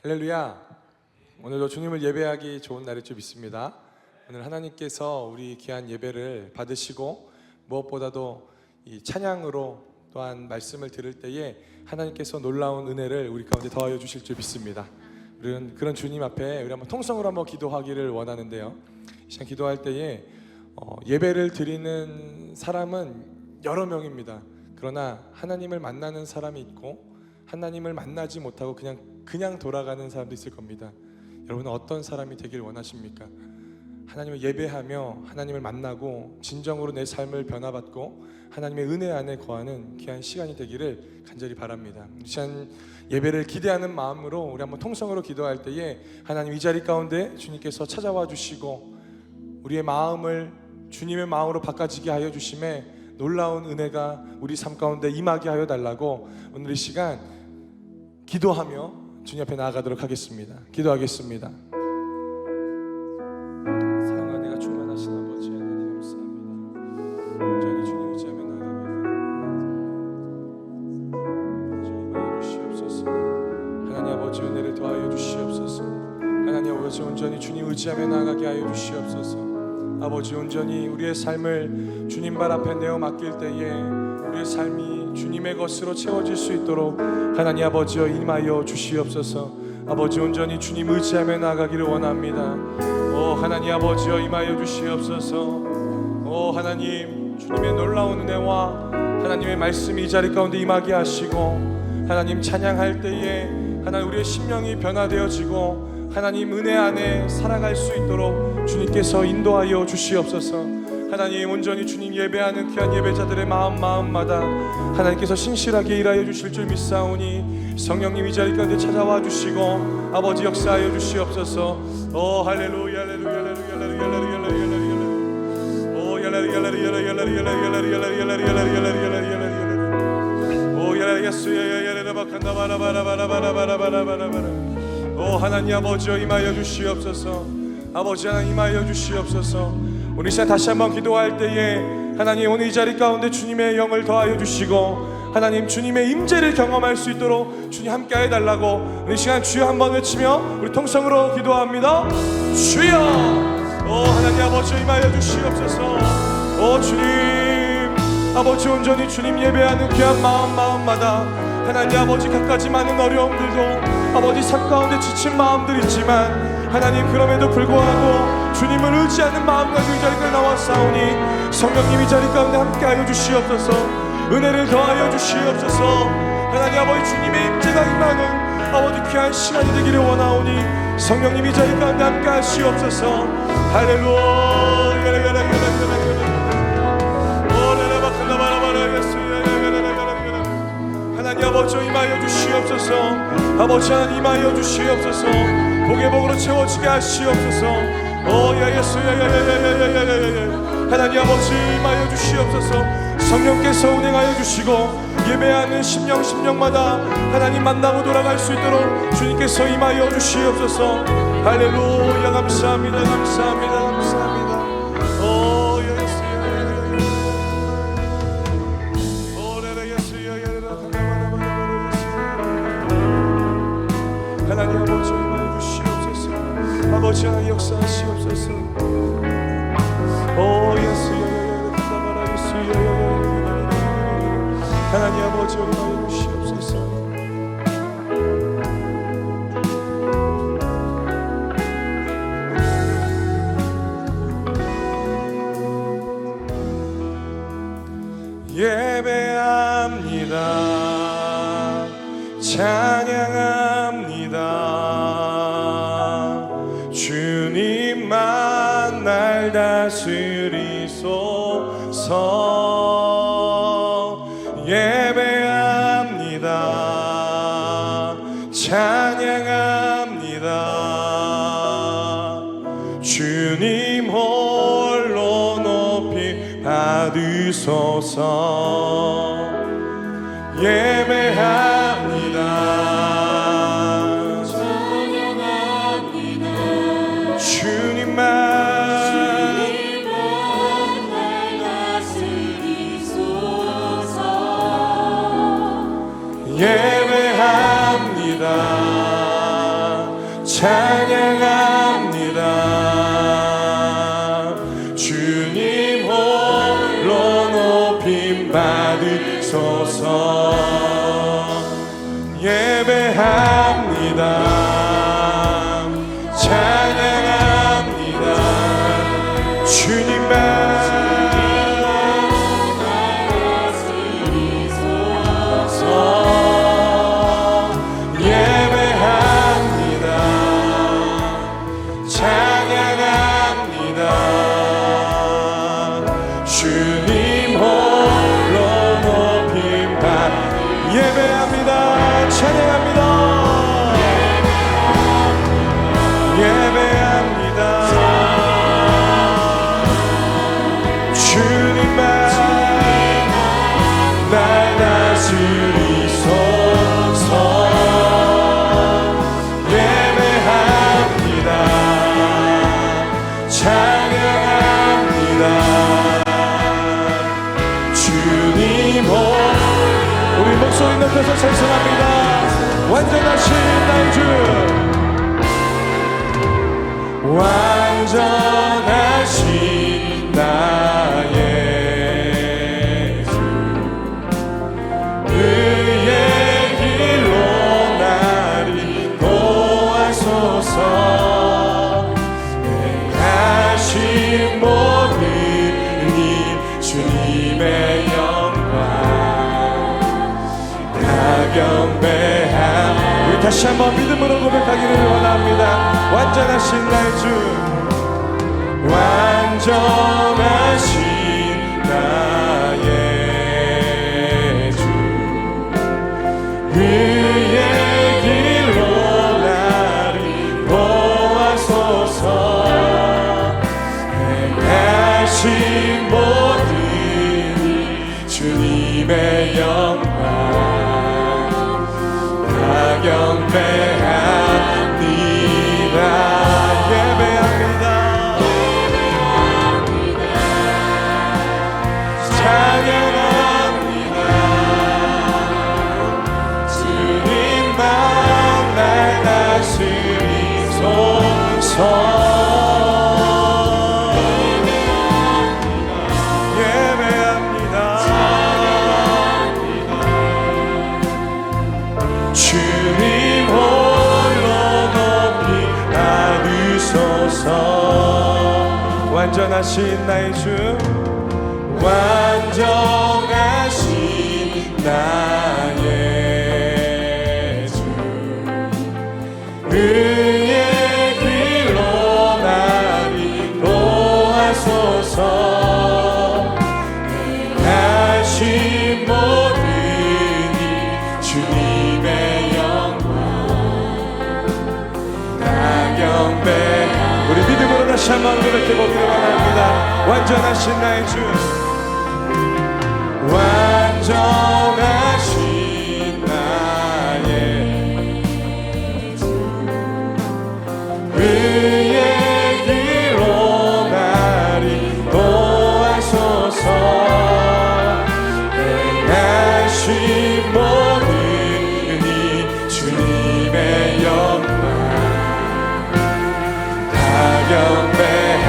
할렐루야. 오늘도 주님을 예배하기 좋은 날일 줄 믿습니다. 오늘 하나님께서 우리 귀한 예배를 받으시고 무엇보다도 이 찬양으로 또한 말씀을 들을 때에 하나님께서 놀라운 은혜를 우리 가운데 더하여 주실 줄 믿습니다. 우리는 그런 주님 앞에 우리 한번 통성으로 한번 기도하기를 원하는데요, 이 시간 기도할 때에 예배를 드리는 사람은 여러 명입니다. 그러나 하나님을 만나는 사람이 있고 하나님을 만나지 못하고 그냥 돌아가는 사람도 있을 겁니다. 여러분은 어떤 사람이 되길 원하십니까? 하나님을 예배하며 하나님을 만나고 진정으로 내 삶을 변화받고 하나님의 은혜 안에 거하는 귀한 시간이 되기를 간절히 바랍니다. 이 시간 예배를 기대하는 마음으로 우리 한번 통성으로 기도할 때에 하나님 이 자리 가운데 주님께서 찾아와 주시고 우리의 마음을 주님의 마음으로 바꿔지게 하여 주심에 놀라운 은혜가 우리 삶 가운데 임하게 하여 달라고 오늘 이 시간 기도하며 주님 앞에 나아가도록 하겠습니다. 기도하겠습니다. 사랑과 내가 충만하신 아버지 하나님 감사합니다. 온전히 주님 의지하며 나아가게 주시옵소서. 하나님 아버지 은혜를 더하여 주시옵소서. 하나님 아버지 온전히 주님 의지하며 나아가게 하여 주시옵소서. 아버지 온전히 우리의 삶을 주님 발 앞에 내어 맡길 때에 우리의 삶이 주님의 것으로 채워질 수 있도록 하나님 아버지여 임하여 주시옵소서. 아버지 온전히 주님 의지하며 나아가기를 원합니다. 오 하나님 아버지여 임하여 주시옵소서. 오 하나님 주님의 놀라운 은혜와 하나님의 말씀이 이 자리 가운데 임하게 하시고 하나님 찬양할 때에 하나님 우리의 심령이 변화되어지고 하나님 은혜 안에 살아갈 수 있도록 주님께서 인도하여 주시옵소서. 하나님 온전히 주님 예배하는 귀한 예배자들의 마음마다 하나님께서 신실하게 일하여 주실 줄 믿사오니 성령님 이 자리 가운데 찾아와 주시고 아버지 역사하여 주시옵소서. 오 할렐루야 할렐루야 할렐루야 할렐루야 할렐루야 오 할렐루야 할렐루야 할렐루야 할렐루야 오 예수야 예레바칸다 바라바라바라바라바라바라바라 오 하나님 아버지여 임하여 주시옵소서. 아버지 하나님 임하여 주시옵소서. 우리 시간 다시 한번 기도할 때에 하나님 오늘 이 자리 가운데 주님의 영을 더하여 주시고 하나님 주님의 임재를 경험할 수 있도록 주님 함께 해달라고 우리 시간 주여 한번 외치며 우리 통성으로 기도합니다. 주여. 오 하나님 아버지 임하여 주시옵소서. 오 주님 아버지 온전히 주님 예배하는 귀한 마음마다 하나님 아버지 갖가지 많은 어려움들도 아버지 삶 가운데 지친 마음들 있지만 하나님 그럼에도 불구하고 주님을 의지하는 마음 가지고 이 자리까지 나왔사오니 성령님 이 자리 가운데 함께하여 주시옵소서. 은혜를 더하여 주시옵소서. 하나님 아버지 주님의 임재가 임하는 아버지 귀한 시간이 되기를 원하오니 성령님 이 자리 가운데 함께하시옵소서. 할렐루야 하나님 아버지 임하여 주시옵소서. 아버지 하나님 임하여 주시옵소서. 복의 복으로 채워지게 하시옵소서. 오 예수 하나님 아버지 임하여 주시옵소서. 성령께서 운행하여 주시고 예배하는 심령마다 하나님 만나고 돌아갈 수 있도록 주님께서 임하여 주시옵소서. 할렐루야 감사합니다 감사합니다 감사합니다. 오 예수 하나님 아버지 임하여 주시옵소서. 아버지 하나님 역사하시옵소서. 오 예수 하나님 아버지 임하여 주시옵소서. 예배합니다 찬양합니다 주님만 날 다스리소서. 예배합니다 찬양합니다 주님 홀로 높이 받으소서. 예배합니다 찬양합니다 주님만 날 다스리소서. 예배합니다 찬양합니다. 주님 홀로 높임 받으소서. 예배합니다. 찬양합니다. 주님만 목소리 높여서 찬송합니다. 완전하신 나의 주, 완전하신 나의 주, 그의 길로 나를 도와소서. 행하신 모든 일 주님의 경배함. 우리 다시 한번 믿음으로 고백하기를 원합니다. 완전하신 나의 주, 완전하신 나의 주, 그의 길로 나를 도와소서. 행하신 모든 일 주님의 영광 경배합니다. 예배합니다. 찬양합니다. 주님만 날 다스리소서. 완전하신 나의 주, 완전하신 나의 주, 그의 길로 나를 도와소서. 행하신 모든 일 주님의 영광 다 경배. 우리 믿음으로 다시 한번 고백해보기를 원합니다. 완전하신 나의 주, 완전하신 나의 주, 그의 길로 나를 도와소서. 행하신 모든 일 주님의 영광 경배합니다.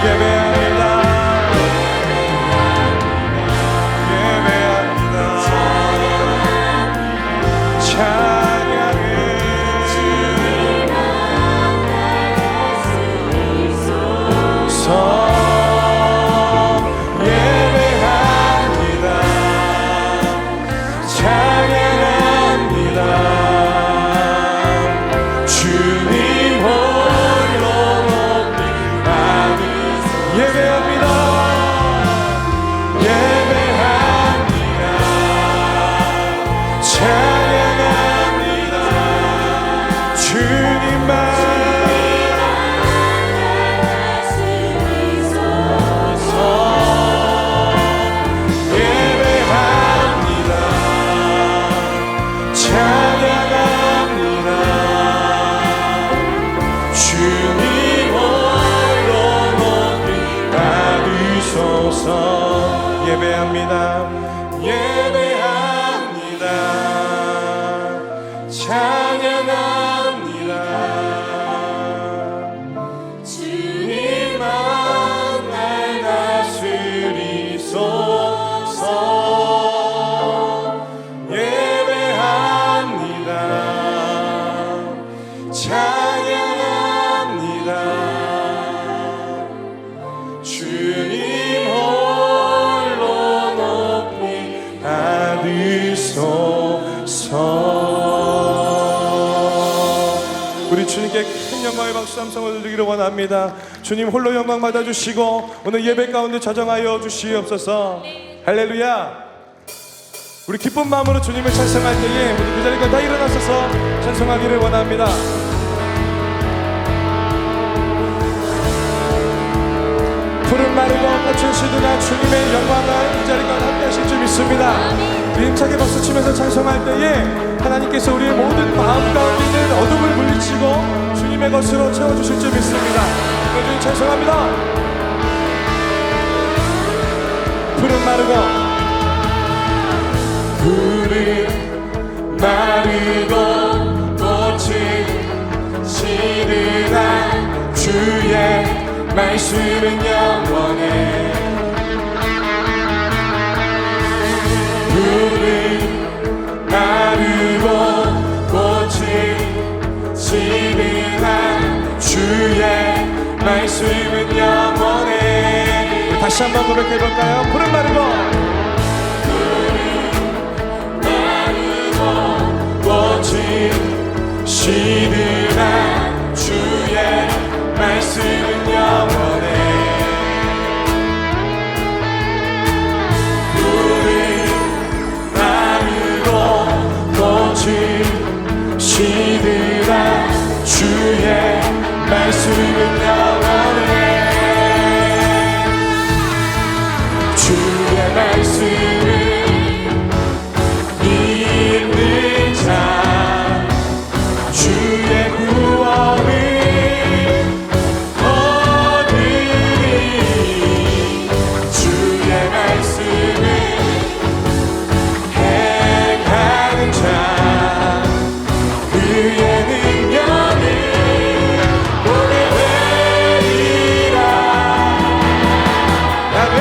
예배합니다. 예배합니다. 찬양해. 예배합니다. 찬양합니다. 주님 홀로 높이 받으소서. 예배합니다. 예배합니다. 찬양합니다. 주님만 예배합니다. 찬양합니다. 주님 홀로 높이 받으소서. 예배합니다. 예배합니다. 찬양 우리 주님께 큰 영광의 박수 함성을 드리기를 원합니다. 주님 홀로 영광 받아주시고 오늘 예배 가운데 자정하여 주시옵소서. 할렐루야. 우리 기쁜 마음으로 주님을 찬송할 때에 모두 그 자리가 다 일어나셔서 찬송하기를 원합니다. 푸른 마르고 꽃은 시드나 주님의 영광을 이 자리가 함께 하실 줄 믿습니다. 힘차게 박수치면서 찬송할 때에 하나님께서 우리의 모든 마음 가운데 있는 어둠을 물리치고 주님의 것으로 채워주실 줄 믿습니다. 주님 찬송합니다. 푸른 마르고 꽃이 시드나 주의 말씀은 영원해. 푸른 마르고 꽃이 시드나 주의 말씀은 영원해. 우리 다시 한번 고백해볼까요? 푸른 마르고 꽃이 시드나 주의 말씀은 영원해. 푸른 마르고 꽃이 시드나 주의 말씀은 영원해. 주의 말씀은 믿는 자 주의 구원을 얻으리. 주의 말씀을 행하는 자 그의 능력을 보게 되리라. 아멘.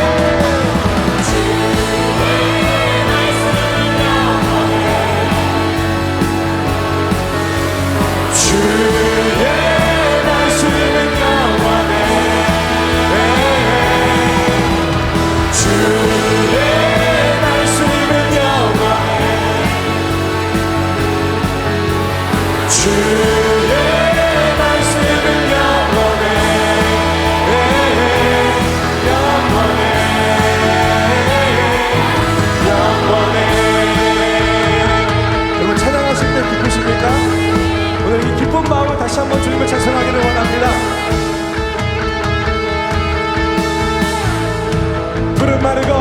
다시 한번 주님을 찬송하기를 원합니다. 푸른 마르고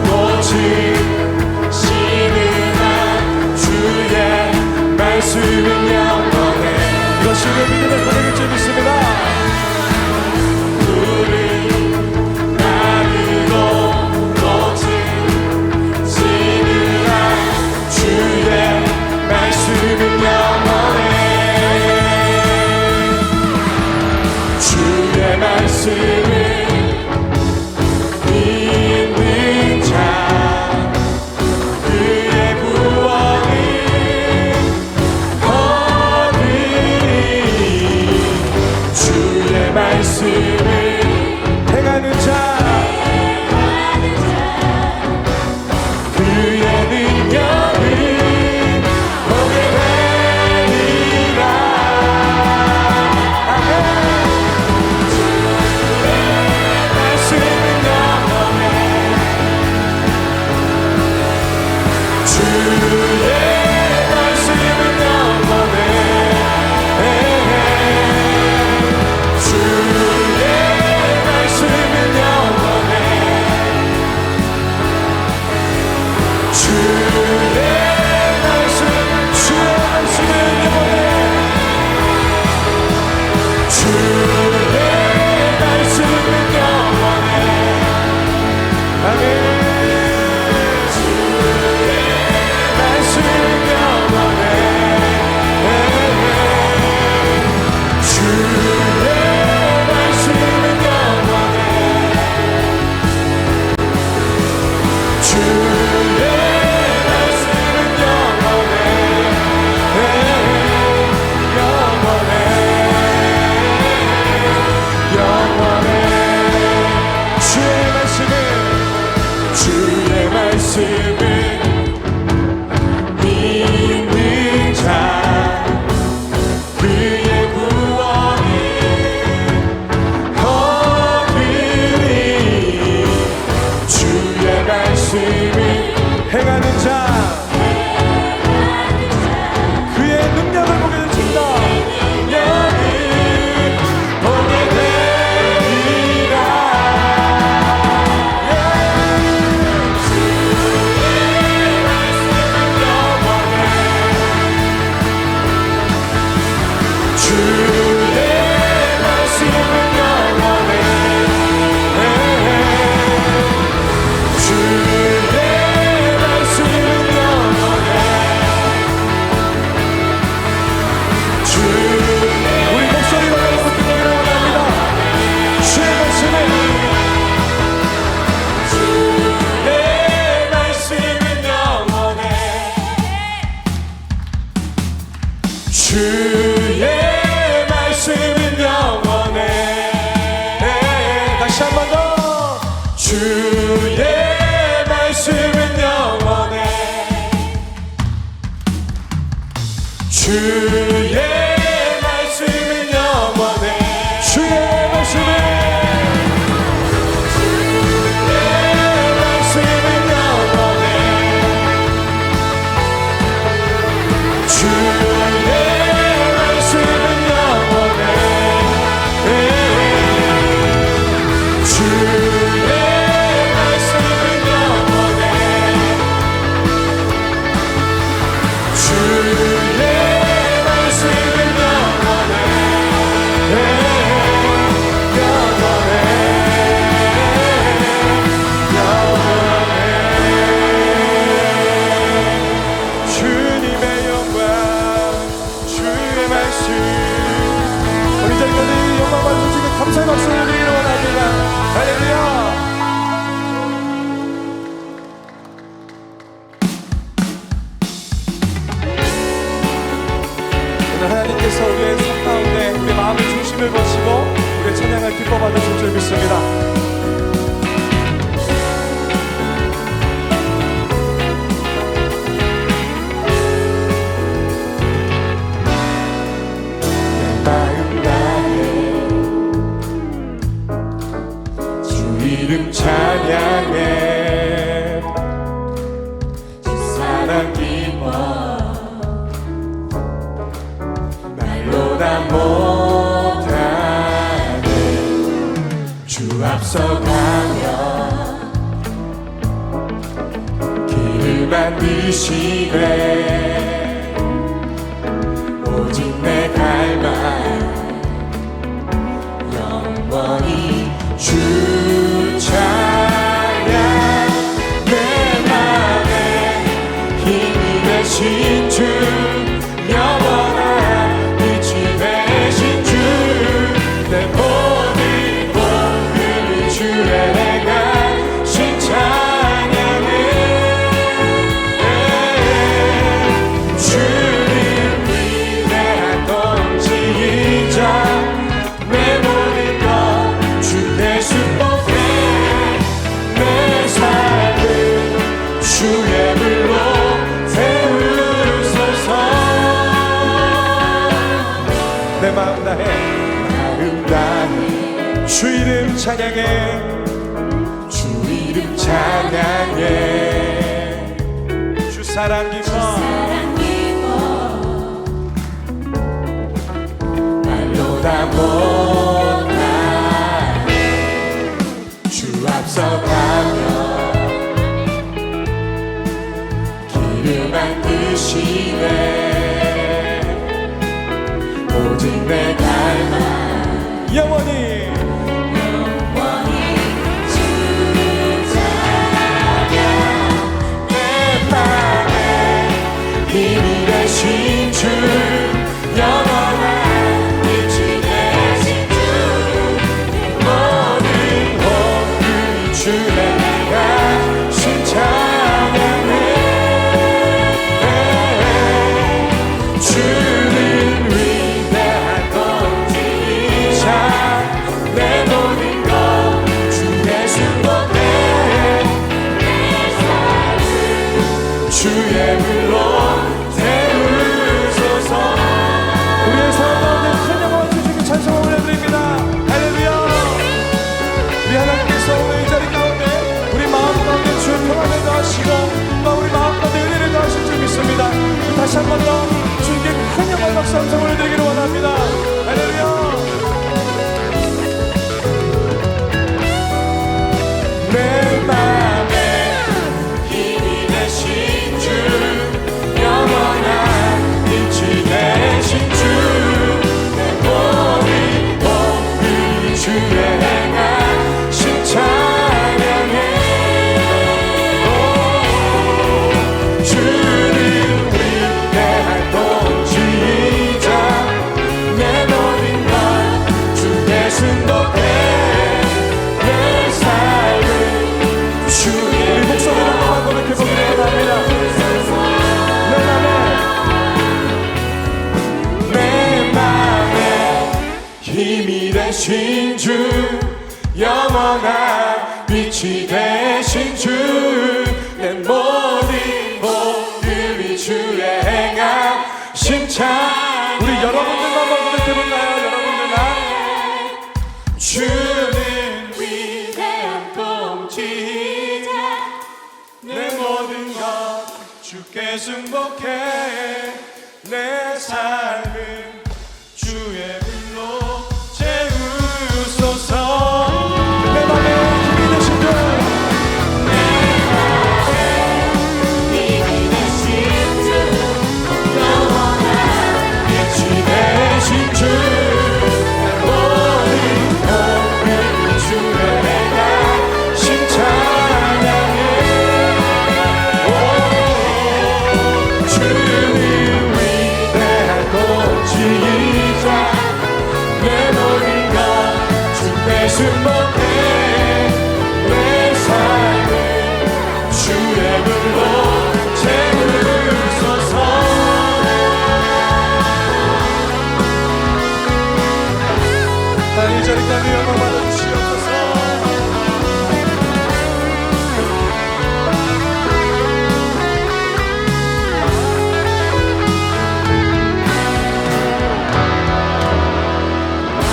꽃이 시드나 주의 말씀은 영원해. 이것이 우리의 믿음의 고백일 줄 믿습니다. 주의 말씀을 믿는 자 그의 구원을 얻으리. 주의 말씀을 행하는 자 그의 능력을 주의 말씀은 영원해. 주의 말씀을 믿는 자 그의 구원이 거두리 주의 말씀을 행하는 자 그의 능력을 보게 되십니다. 주의 말씀은 영원해. 다시 한 번 더. 주의 말씀은 영원해. 주의 말씀은 영원해. 주의 말씀은 감사의 박수를 드리기 원합니다. 할렐루야. 오늘 하나님께서 우리의 삶 가운데 우리의 마음의 중심을 보시고 우리의 찬양을 기뻐 받으실 줄 믿습니다. 이름 찬양해 주 사랑 기뻐 말로 다 못하네 주 앞서가며 길을 만드시네 오직 내 갈망 영원히 주 찬양 내 맘에 힘이 되신 주 영원한 빛이 되신 주 내 모든 몸을 주의 행하신 찬양을 주는 위대한 통치이자 내 모든 것 주께 수복해 내 삶을 주의 불로 세우소서 내 마음 다해 주 이름 찬양해 주 이름 찬양해 주 사랑 기뻐 말로 다 못하네 주 앞서가며 길을 만드시네 오직 내 갈망 영원히 주 찬양 내 맘에 힘이 되신 주 영원한 빛이 되신 주 모든 호흡이 주의 행하신 찬양을 주는 위대한 통치자 내 다시 한 번 더 주님께 큰 영광 박수 함성을 드리기를 원합니다. 할렐루야. 내 맘에 힘이 되신 주, 영원한 빛이 되신 주, 내 모든 몸을 주의 행하신 찬양해. 주는 위대한 통치자, 내 모든 것 주께 승복해. 우리 목소리로 한번 고백해보기를 원합니다. 내 맘에 힘이 되신 주, 영원한 빛이 되신 주, 내 모든 모습이 주의 행하신 찬. 우리 여러분들만 한번 고백해볼까요? 여러분들만. 주는 위대한 통치자, 내 모든 것 주께 승복해. 내 삶을 주의 불로 채우소서. 내 맘에 힘이 되신 주, 내 맘에 힘이 되신 주, 영원한 빛이 되신 주, 내 모든 몸을 주의 행하신 찬양해. 내 모든 것 주께 승복해. 내 삶을 주의 불로 채우소서. 난 이 자리까지 영광 받아주시옵소서.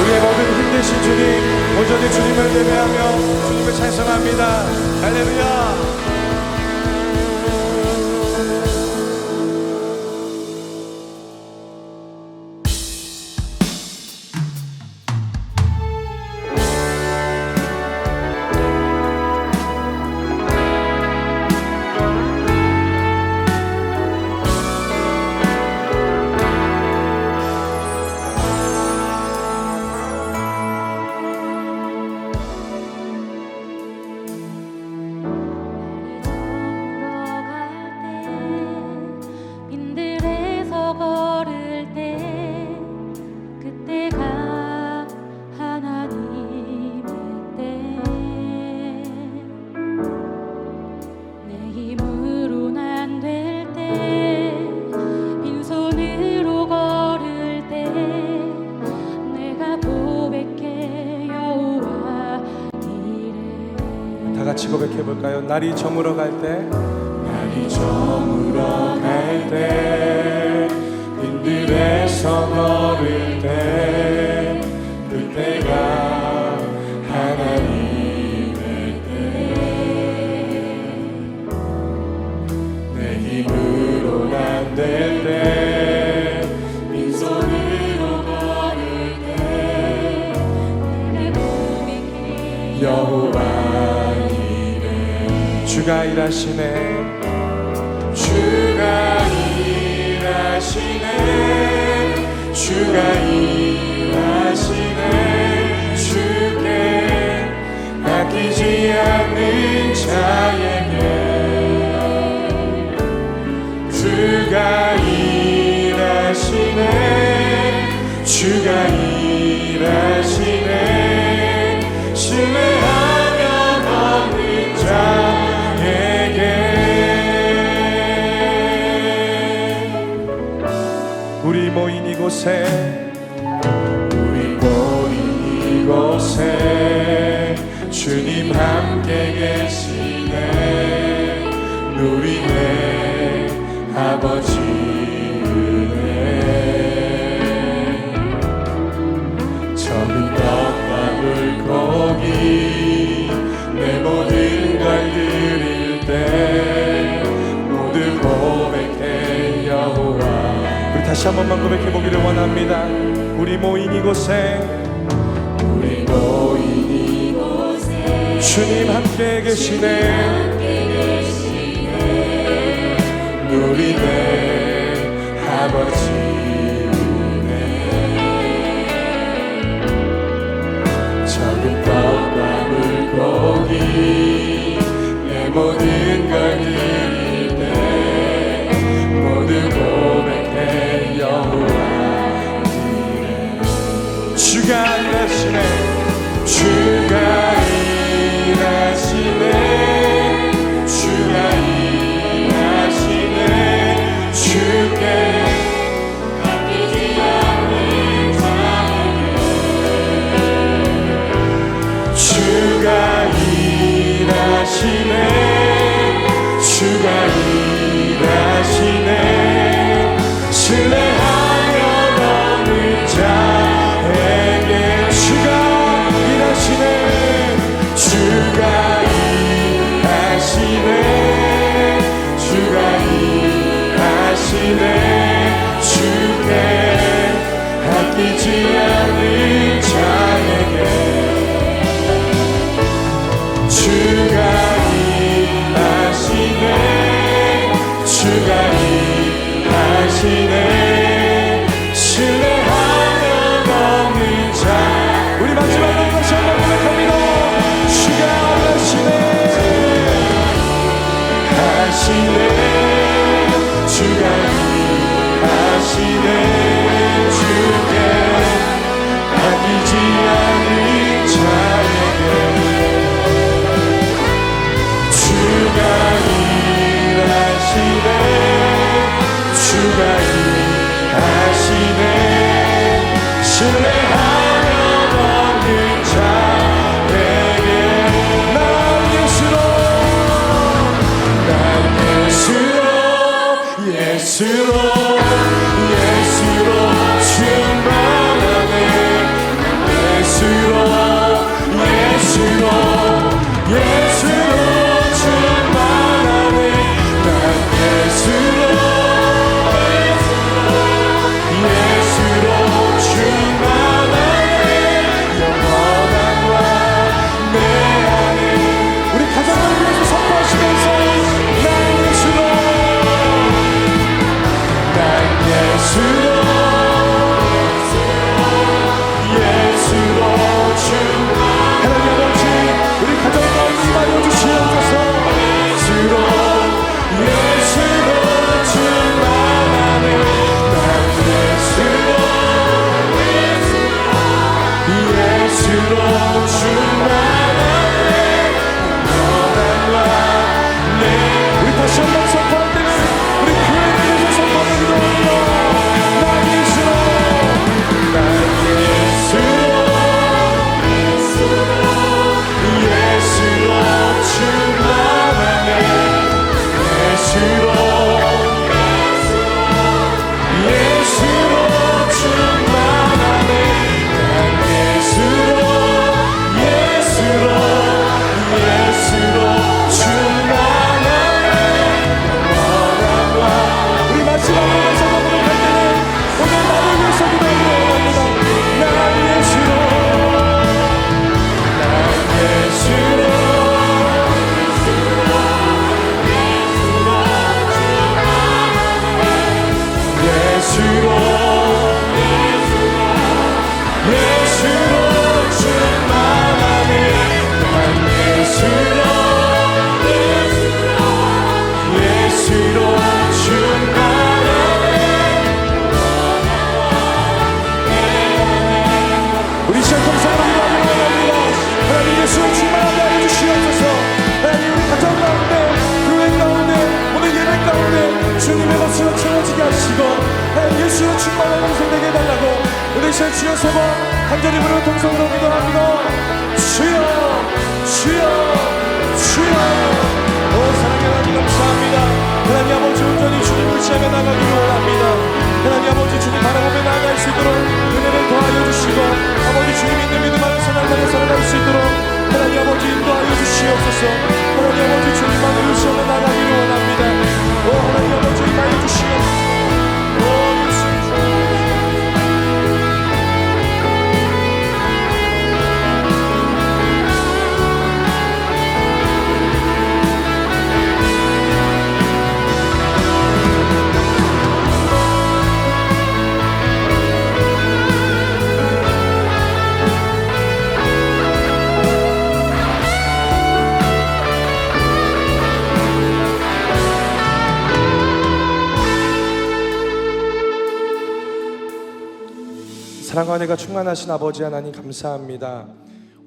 우리의 모든 힘되신 주님, 온전히 주님을 예배하며 주님을 찬송합니다. 할렐루야. 같이 고백해볼까요? 날이 저물어 갈 때, 날이 저물어 갈 때, 빈들에서 걸을 때, 그때가 하나님의 때, 내 힘으로는 안 될 때, 빈손으로 걸을 때, 내 고백해 여호와 주가 일하시네. 주가 일하시네. 주가 일하시네. 주께 아끼지 않는 자에게 주가 일하시네. 주가 일하시네. 신뢰하며 걷는 자 우리 모인 이곳에, 우리 모인 이곳에 주님 함께 계시네. 누리네 아버지 은혜. 적은 떡과 물고기 내 모든 걸 드릴 때 모두 고백해 여호와 다시 한 번만 고백해 보기를 원합니다. 우리 모인 이곳에 주님 함께 계시네. 누리네 아버지 은혜. 적은 떡과 물고기 내 모든 걸 드릴 때 모두 고백해 여호와 이래. 주가 일하시네. 주가 일하시네. 주가 일하시네. 주께 아끼지 않는 자에게 주가 일하시네. 주가 일하시네. 신뢰하며 넘을 자에게 주가 일하시네. 주가 일하시네. 주가 일하시네. 주께 아끼지 않는 자에게 주가 일하시네. 주가 일하시네. 신뢰하며 넘는 자. 우리 마지막으로 다시 한번 고백합니다. 주가 일하시네. 하시네. 주가 일하시네. 주께 아끼지 않는 자에게 주가 일하시네. 주가 일하시네. 신뢰하며 넘는 자에게 난 예수로 예수로 충만하네. 예수로 충만하네. 난 예수로 충만하네. 영원한 내 안에. 우리 가정을 위해서 선포하시면서 난 예수로 하나님 아버지 우리 가정 가운데 임하여 주시옵소서. 예수로 충만하네. 난 예수로 충만하네. 영원한 내. 우리 다시 한번 선포할 때는 우리 교회를 위해서 선포하는 기도합니다. 난 예수로 충만하네. 예수로 충만하네. 난 예수로 충만하네. 우리 마지막으로 가서 고백할 때는 오늘 나를 위해서 기도하기를 원합니다. 난 예수로 우리 시간 통성으로 기도하기를 원합니다. 하나님 예수를 충만하게 하여 주시옵소서. 하나님 우리 가정 가운데 교회 가운데 오늘 예배 가운데 주님의 것으로 채워지게 하시고 하나님 예수로 충만한 인생 되게 해달라고 오늘 시간 주여 세번 간절히 부르는 통성으로 기도합니다. 주여 주여 주여. 오 사랑의 하나님 감사합니다. 하나님 아버지 온전히 주님을 의지하며 나가기를 원합니다. 하나님 아버지 주님 바라보며 나아갈 수 있도록 은혜를 더하여 주시고 아버지 주님 있는 믿음 안에 생활하며 살아갈 수 있도록 하나님 아버지 인도하여 주시옵소서. 하나님 아버지 주님만을 의지하며 나가기를 원합니다. 오 하나님 아버지 임하여 주시옵소서. 오 예수 사랑과 은혜가 충만하신 아버지 하나님 감사합니다.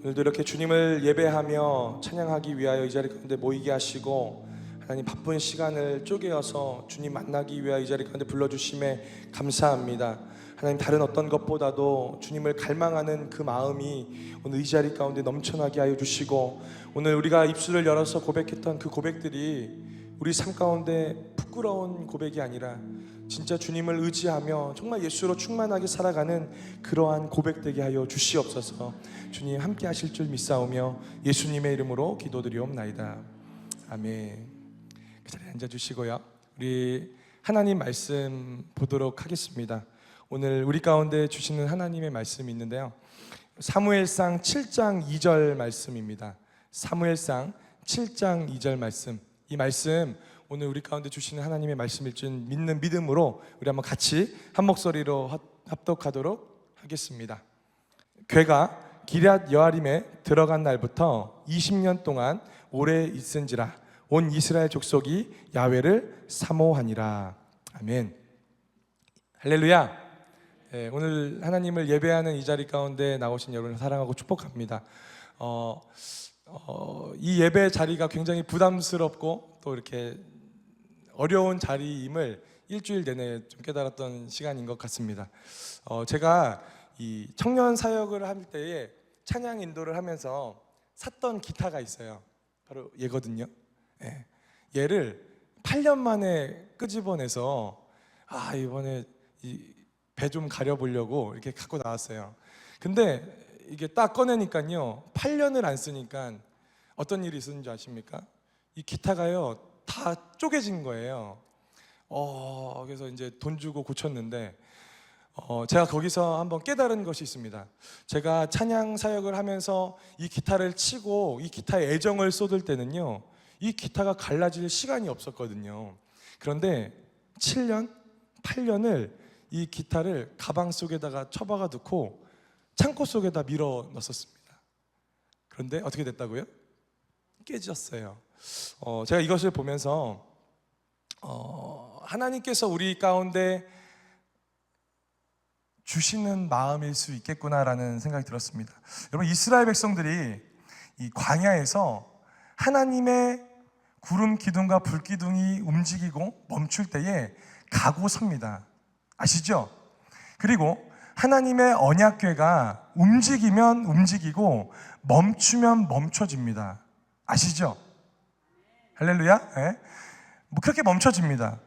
오늘도 이렇게 주님을 예배하며 찬양하기 위하여 이 자리 가운데 모이게 하시고 하나님 바쁜 시간을 쪼개어서 주님 만나기 위하여 이 자리 가운데 불러주심에 감사합니다. 하나님 다른 어떤 것보다도 주님을 갈망하는 그 마음이 오늘 이 자리 가운데 넘쳐나게 하여 주시고 오늘 우리가 입술을 열어서 고백했던 그 고백들이 우리 삶 가운데 부끄러운 고백이 아니라 진짜 주님을 의지하며 정말 예수로 충만하게 살아가는 그러한 고백되게 하여 주시옵소서. 주님 함께 하실 줄 믿사오며 예수님의 이름으로 기도드리옵나이다. 아멘. 그 자리에 앉아주시고요, 우리 하나님 말씀 보도록 하겠습니다. 오늘 우리 가운데 주시는 하나님의 말씀이 있는데요, 사무엘상 7장 2절 말씀입니다. 사무엘상 7장 2절 말씀, 이 말씀 오늘 우리 가운데 주시는 하나님의 말씀일 줄 믿는 믿음으로 우리 한번 같이 한 목소리로 합독하도록 하겠습니다. 괴가 기럇 여아림에 들어간 날부터 20년 동안 오래 있은지라 온 이스라엘 족속이 야훼를 사모하니라. 아멘. 할렐루야. 네, 오늘 하나님을 예배하는 이 자리 가운데 나오신 여러분을 사랑하고 축복합니다. 이 예배 자리가 굉장히 부담스럽고 또 이렇게 어려운 자리임을 일주일 내내 좀 깨달았던 시간인 것 같습니다. 제가 이 청년 사역을 할 때에 찬양 인도를 하면서 샀던 기타가 있어요. 바로 얘거든요. 예. 얘를 8년 만에 끄집어내서 이번에 배 좀 가려보려고 이렇게 갖고 나왔어요. 근데 이게 딱 꺼내니까요, 8년을 안 쓰니까 어떤 일이 있었는 줄 아십니까? 이 기타가요 다 쪼개진 거예요. 그래서 이제 돈 주고 고쳤는데 제가 거기서 한번 깨달은 것이 있습니다. 제가 찬양 사역을 하면서 이 기타를 치고 이 기타에 애정을 쏟을 때는요, 이 기타가 갈라질 시간이 없었거든요. 그런데 7년, 8년을 이 기타를 가방 속에다가 처박아 두고 창고 속에다 밀어 넣었습니다. 그런데 어떻게 됐다고요? 깨졌어요. 제가 이것을 보면서 하나님께서 우리 가운데 주시는 마음일 수 있겠구나라는 생각이 들었습니다. 여러분, 이스라엘 백성들이 이 광야에서 하나님의 구름 기둥과 불 기둥이 움직이고 멈출 때에 가고 섭니다. 아시죠? 그리고 하나님의 언약궤가 움직이면 움직이고 멈추면 멈춰집니다. 아시죠? 할렐루야. 네? 그렇게 멈춰집니다.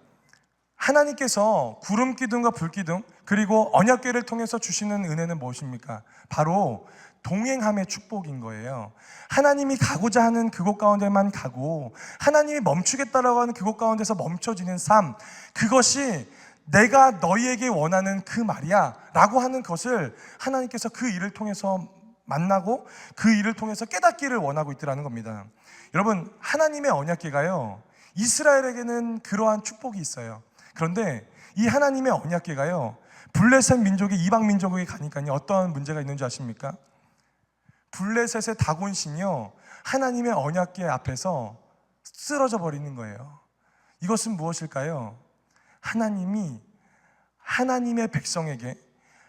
하나님께서 구름 기둥과 불 기둥 그리고 언약궤를 통해서 주시는 은혜는 무엇입니까? 바로 동행함의 축복인 거예요. 하나님이 가고자 하는 그곳 가운데만 가고 하나님이 멈추겠다라고 하는 그곳 가운데서 멈춰지는 삶, 그것이 내가 너희에게 원하는 그 말이야 라고 하는 것을 하나님께서 그 일을 통해서 만나고 그 일을 통해서 깨닫기를 원하고 있더라는 겁니다. 여러분, 하나님의 언약궤가요, 이스라엘에게는 그러한 축복이 있어요. 그런데 이 하나님의 언약궤가요, 블레셋 민족이 이방 민족에게 가니까요, 어떤 문제가 있는지 아십니까? 블레셋의 다곤신이요, 하나님의 언약궤 앞에서 쓰러져 버리는 거예요. 이것은 무엇일까요? 하나님이 하나님의 백성에게,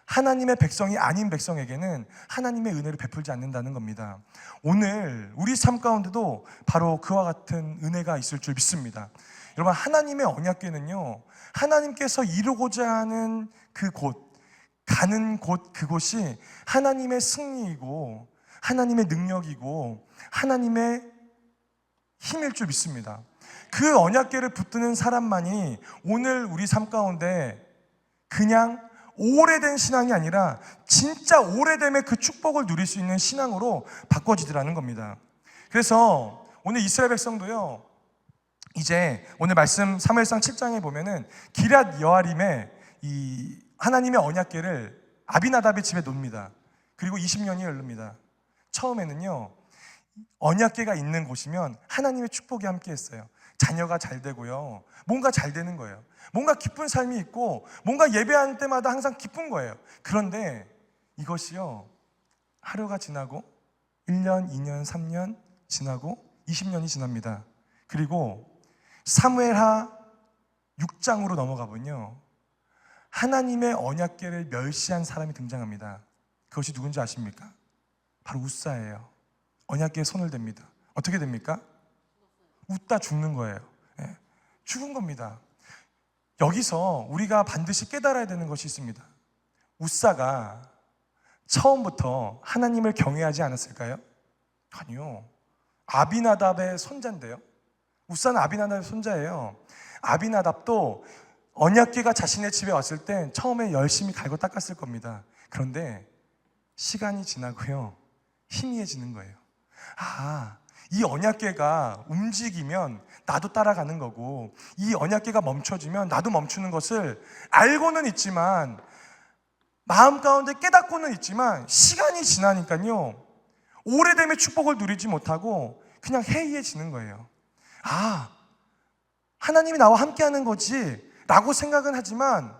하나님의 백성이 아닌 백성에게는 하나님의 은혜를 베풀지 않는다는 겁니다. 오늘 우리 삶 가운데도 바로 그와 같은 은혜가 있을 줄 믿습니다. 여러분, 하나님의 언약궤는요, 하나님께서 이루고자 하는 그곳, 가는 곳, 그곳이 하나님의 승리이고 하나님의 능력이고 하나님의 힘일 줄 믿습니다. 그 언약궤를 붙드는 사람만이 오늘 우리 삶 가운데 그냥 오래된 신앙이 아니라 진짜 오래됨의 그 축복을 누릴 수 있는 신앙으로 바꿔지더라는 겁니다. 그래서 오늘 이스라엘 백성도요, 이제 오늘 말씀 사무엘상 7장에 보면은 기럇 여아림에 이 하나님의 언약궤를 아비나답의 집에 놓습니다. 그리고 20년이 흐릅니다. 처음에는요, 언약궤가 있는 곳이면 하나님의 축복이 함께 했어요. 자녀가 잘 되고요, 뭔가 잘 되는 거예요. 뭔가 기쁜 삶이 있고 뭔가 예배하는 때마다 항상 기쁜 거예요. 그런데 이것이요, 하루가 지나고 1년, 2년, 3년 지나고 20년이 지납니다. 그리고 사무엘하 6장으로 넘어가 보면요, 하나님의 언약궤를 멸시한 사람이 등장합니다. 그것이 누군지 아십니까? 바로 웃사예요. 언약궤에 손을 댑니다. 어떻게 됩니까? 웃다 죽는 거예요. 예, 죽은 겁니다. 여기서 우리가 반드시 깨달아야 되는 것이 있습니다. 웃사가 처음부터 하나님을 경외하지 않았을까요? 아니요. 아비나답의 손자인데요. 웃사는 아비나답의 손자예요. 아비나답도 언약궤가 자신의 집에 왔을 때 처음에 열심히 갈고 닦았을 겁니다. 그런데 시간이 지나고요, 희미해지는 거예요. 이 언약궤가 움직이면 나도 따라가는 거고, 이 언약궤가 멈춰지면 나도 멈추는 것을 알고는 있지만, 마음 가운데 깨닫고는 있지만, 시간이 지나니까요, 오래됨의 축복을 누리지 못하고 그냥 해이해지는 거예요. 하나님이 나와 함께하는 거지 라고 생각은 하지만,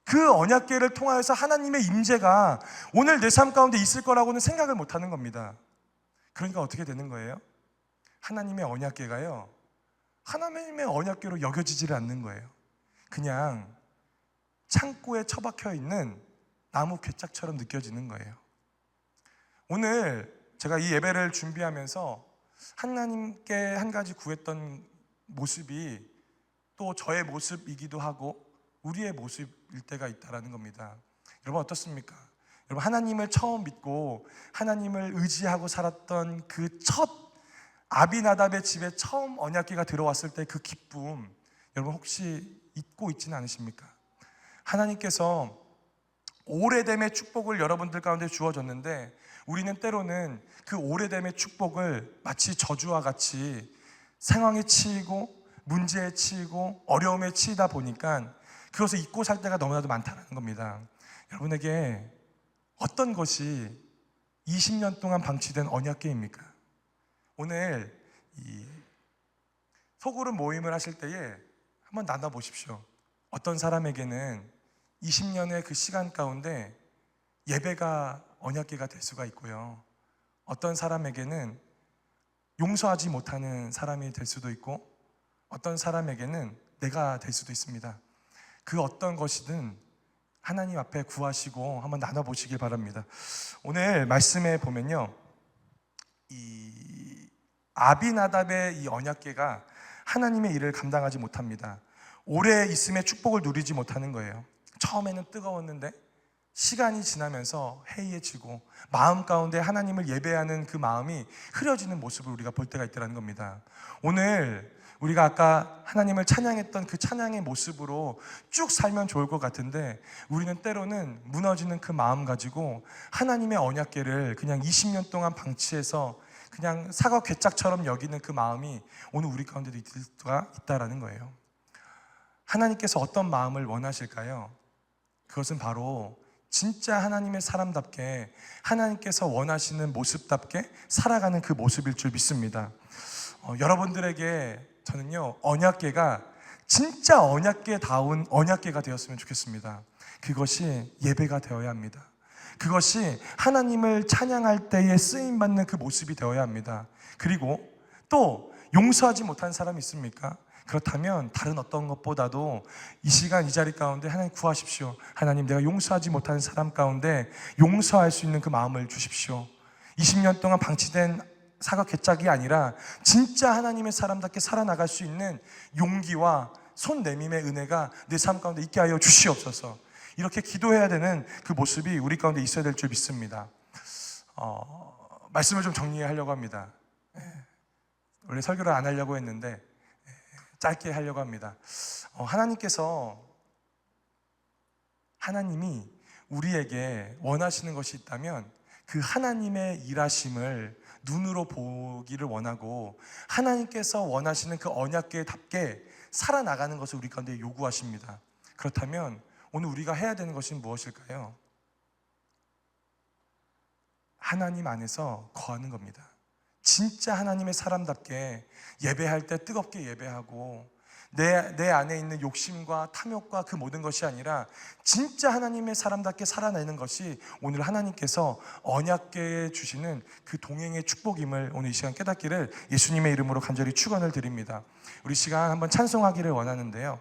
그 언약궤를 통하여서 하나님의 임재가 오늘 내 삶 가운데 있을 거라고는 생각을 못하는 겁니다. 그러니까 어떻게 되는 거예요? 하나님의 언약궤가요, 하나님의 언약궤로 여겨지지를 않는 거예요. 그냥 창고에 처박혀 있는 나무 괴짝처럼 느껴지는 거예요. 오늘 제가 이 예배를 준비하면서 하나님께 한 가지 구했던 모습이 또 저의 모습이기도 하고 우리의 모습일 때가 있다는 겁니다. 여러분 어떻습니까? 여러분, 하나님을 처음 믿고 하나님을 의지하고 살았던 그 첫 아비나답의 집에 처음 언약궤가 들어왔을 때 그 기쁨, 여러분 혹시 잊고 있지는 않으십니까? 하나님께서 오래됨의 축복을 여러분들 가운데 주어졌는데, 우리는 때로는 그 오래됨의 축복을 마치 저주와 같이 상황에 치이고 문제에 치이고 어려움에 치이다 보니까 그것을 잊고 살 때가 너무나도 많다는 겁니다. 여러분에게 어떤 것이 20년 동안 방치된 언약궤입니까? 오늘 이 소그룹 모임을 하실 때에 한번 나눠보십시오. 어떤 사람에게는 20년의 그 시간 가운데 예배가 언약궤가 될 수가 있고요, 어떤 사람에게는 용서하지 못하는 사람이 될 수도 있고, 어떤 사람에게는 내가 될 수도 있습니다. 그 어떤 것이든 하나님 앞에 구하시고 한번 나눠보시길 바랍니다. 오늘 말씀에 보면요, 이 아비나답의 이 언약궤가 하나님의 일을 감당하지 못합니다. 오래 있음의 축복을 누리지 못하는 거예요. 처음에는 뜨거웠는데 시간이 지나면서 해이해지고 마음 가운데 하나님을 예배하는 그 마음이 흐려지는 모습을 우리가 볼 때가 있다는 겁니다. 오늘 우리가 아까 하나님을 찬양했던 그 찬양의 모습으로 쭉 살면 좋을 것 같은데, 우리는 때로는 무너지는 그 마음 가지고 하나님의 언약궤를 그냥 20년 동안 방치해서 그냥 사과 괴짝처럼 여기는 그 마음이 오늘 우리 가운데도 있을 수가 있다는 거예요. 하나님께서 어떤 마음을 원하실까요? 그것은 바로 진짜 하나님의 사람답게, 하나님께서 원하시는 모습답게 살아가는 그 모습일 줄 믿습니다. 여러분들에게 저는요, 언약궤가 진짜 언약궤다운 언약궤가 되었으면 좋겠습니다. 그것이 예배가 되어야 합니다. 그것이 하나님을 찬양할 때에 쓰임받는 그 모습이 되어야 합니다. 그리고 또 용서하지 못한 사람이 있습니까? 그렇다면 다른 어떤 것보다도 이 시간 이 자리 가운데 하나님 구하십시오. 하나님, 내가 용서하지 못하는 사람 가운데 용서할 수 있는 그 마음을 주십시오. 20년 동안 방치된 사과 괴짝이 아니라 진짜 하나님의 사람답게 살아나갈 수 있는 용기와 손 내밈의 은혜가 내 삶 가운데 있게 하여 주시옵소서. 이렇게 기도해야 되는 그 모습이 우리 가운데 있어야 될 줄 믿습니다. 말씀을 좀 정리하려고 합니다. 원래 설교를 안 하려고 했는데 짧게 하려고 합니다. 하나님이 우리에게 원하시는 것이 있다면 그 하나님의 일하심을 눈으로 보기를 원하고, 하나님께서 원하시는 그 언약궤답게 살아나가는 것을 우리 가운데 요구하십니다. 그렇다면 오늘 우리가 해야 되는 것은 무엇일까요? 하나님 안에서 거하는 겁니다. 진짜 하나님의 사람답게 예배할 때 뜨겁게 예배하고, 내 안에 있는 욕심과 탐욕과 그 모든 것이 아니라 진짜 하나님의 사람답게 살아내는 것이 오늘 하나님께서 언약궤에 주시는 그 동행의 축복임을 오늘 이 시간 깨닫기를 예수님의 이름으로 간절히 축원을 드립니다. 우리 시간 한번 찬송하기를 원하는데요,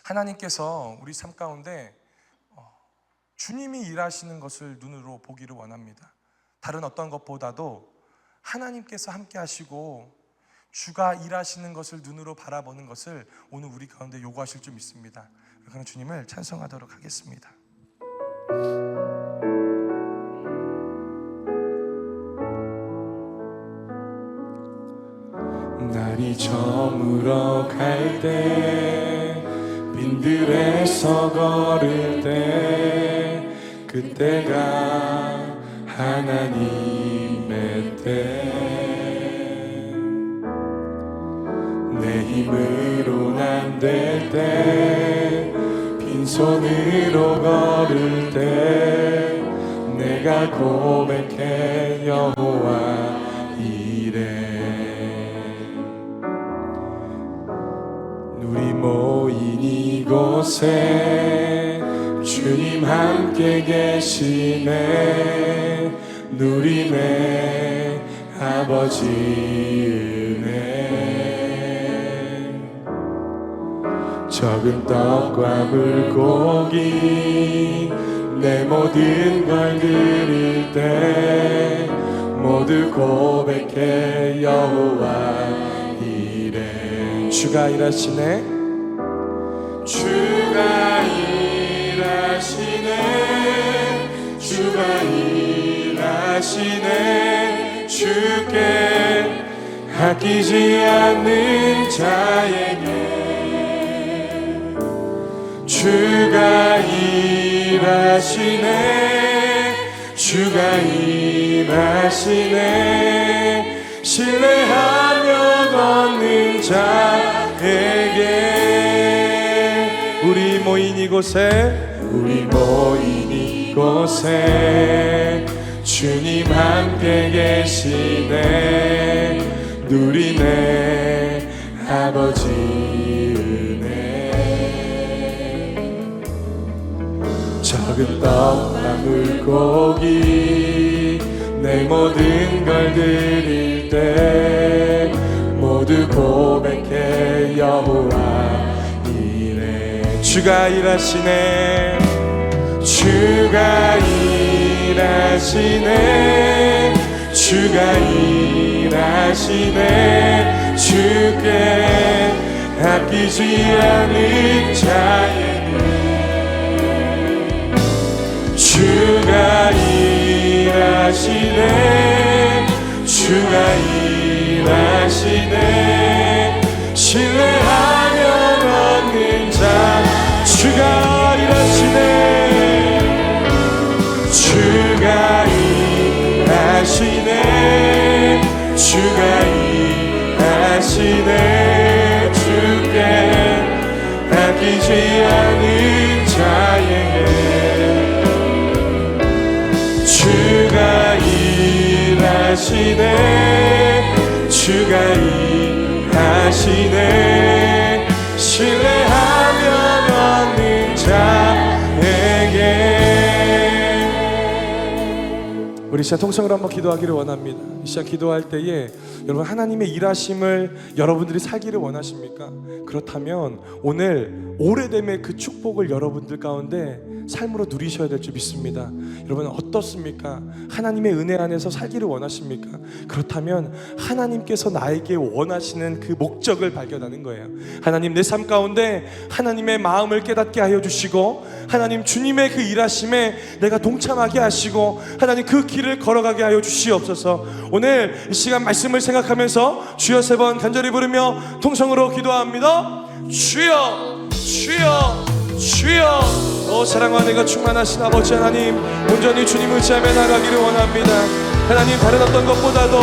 하나님께서 우리 삶 가운데 주님이 일하시는 것을 눈으로 보기를 원합니다. 다른 어떤 것보다도 하나님께서 함께 하시고 주가 일하시는 것을 눈으로 바라보는 것을 오늘 우리 가운데 요구하실 줄 믿습니다. 그러나 주님을 찬송하도록 하겠습니다. 날이 저물어 갈 때 빈들에서 걸을 때 그때가 하나님의 때 내 힘으론 안 될 때 빈손으로 걸을 때 내가 고백해 여호와 이래 우리 모인 이곳에 주님 함께 계시네 누리네 아버지 은혜 적은 떡과 물고기 내 모든 걸 드릴 때 모두 고백해 여호와 이래 주가 일하시네 주가 일하시네 주가 일하시네 주께 아끼지 않는 자에게 주가 일하시네 주가 일하시네 신뢰하며 걷는 자에게 우리 모인 이곳에 주님 함께 계시네 누리네 아버지 은혜 적은 떡과 물고기 내 모든 걸 드릴 때 모두 고백해 여호와 이래 주가 일하시네 주가 일하시네 주가 일하시네 주께 아끼지 않은 자에게 주가 일하시네 주가 일하시네 신뢰하며 걷는 자 주가 일하시네 주가 일하시네 주가 일하시네 주께 아끼지 않은 자에게 주가 일하시네 주가 일하시네 신뢰하며 걷는 자에게 우리 시간 통성으로 한번 기도하기를 원합니다. 이 시간 기도할 때에 여러분 하나님의 일하심을 여러분들이 살기를 원하십니까? 그렇다면 오늘 오래됨의 그 축복을 여러분들 가운데 삶으로 누리셔야 될 줄 믿습니다. 여러분 어떻습니까? 하나님의 은혜 안에서 살기를 원하십니까? 그렇다면 하나님께서 나에게 원하시는 그 목적을 발견하는 거예요. 하나님 내 삶 가운데 하나님의 마음을 깨닫게 하여 주시고 하나님 주님의 그 일하심에 내가 동참하게 하시고 하나님 그 길을 걸어가게 하여 주시옵소서. 오늘 이 시간 말씀을 생각하면서 주여 3번 간절히 부르며 통성으로 기도합니다. 주여 주여 주여 오 사랑과 은혜가 충만하신 아버지 하나님 온전히 주님 의지하며 나가기를 원합니다. 하나님 다른 어떤 것보다도